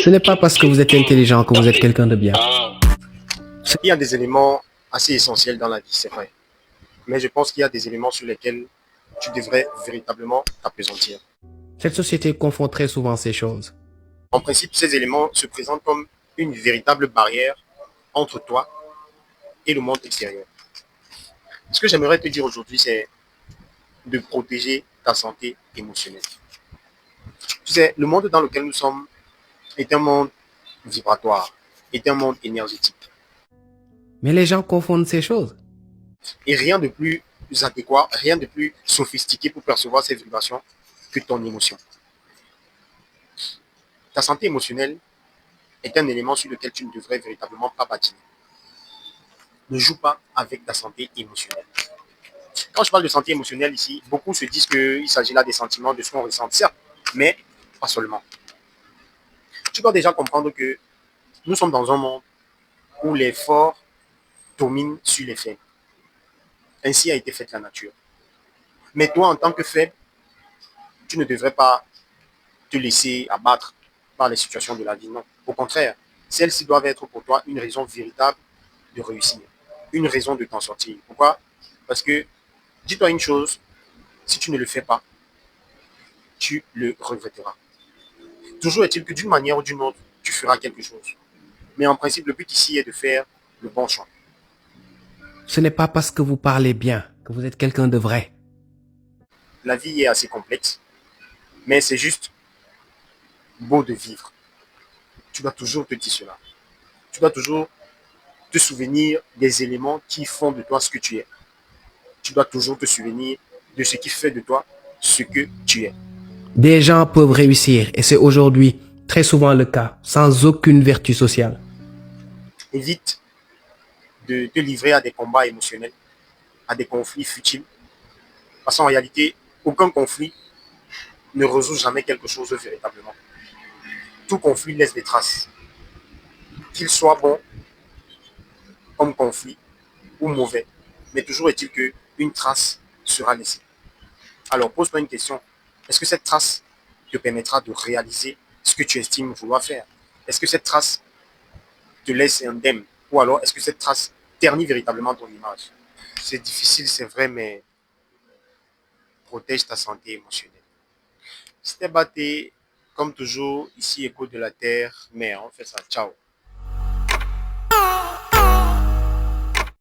Ce n'est pas parce que vous êtes intelligent que vous êtes quelqu'un de bien. Il y a des éléments assez essentiels dans la vie, c'est vrai. Mais je pense qu'il y a des éléments sur lesquels tu devrais véritablement t'appesantir. Cette société confond très souvent ces choses. En principe, ces éléments se présentent comme une véritable barrière entre toi et le monde extérieur. Ce que j'aimerais te dire aujourd'hui, c'est de protéger ta santé émotionnelle. Tu sais, le monde dans lequel nous sommes est un monde vibratoire, est un monde énergétique. Mais les gens confondent ces choses. Et rien de plus adéquat, rien de plus sophistiqué pour percevoir ces vibrations que ton émotion. Ta santé émotionnelle est un élément sur lequel tu ne devrais véritablement pas bâtir. Ne joue pas avec ta santé émotionnelle. Quand je parle de santé émotionnelle ici, beaucoup se disent qu'il s'agit là des sentiments, de ce qu'on ressent, certes, mais pas seulement. Tu dois déjà comprendre que nous sommes dans un monde où les forts dominent sur les faibles. Ainsi a été faite la nature. Mais toi, en tant que faible, tu ne devrais pas te laisser abattre par les situations de la vie. Non. Au contraire, celles-ci doivent être pour toi une raison véritable de réussir, une raison de t'en sortir. Pourquoi? Parce que, dis-toi une chose, si tu ne le fais pas, tu le regretteras. Toujours est-il que d'une manière ou d'une autre, tu feras quelque chose. Mais en principe, le but ici est de faire le bon choix. Ce n'est pas parce que vous parlez bien que vous êtes quelqu'un de vrai. La vie est assez complexe, mais c'est juste beau de vivre. Tu dois toujours te dire cela. Tu dois toujours te souvenir des éléments qui font de toi ce que tu es. Tu dois toujours te souvenir de ce qui fait de toi ce que tu es. Des gens peuvent réussir, et c'est aujourd'hui très souvent le cas, sans aucune vertu sociale. Évite de te livrer à des combats émotionnels, à des conflits futiles. Parce qu'en réalité, aucun conflit ne résout jamais quelque chose véritablement. Tout conflit laisse des traces. Qu'il soit bon comme conflit ou mauvais. Mais toujours est-il qu'une trace sera laissée. Alors pose-toi une question. Est-ce que cette trace te permettra de réaliser ce que tu estimes vouloir faire? Est-ce que cette trace te laisse indemne? Ou alors est-ce que cette trace ternit véritablement ton image? C'est difficile, c'est vrai, mais protège ta santé émotionnelle. C'était Baté, comme toujours, ici Écho de la Terre, mais on fait ça. Ciao.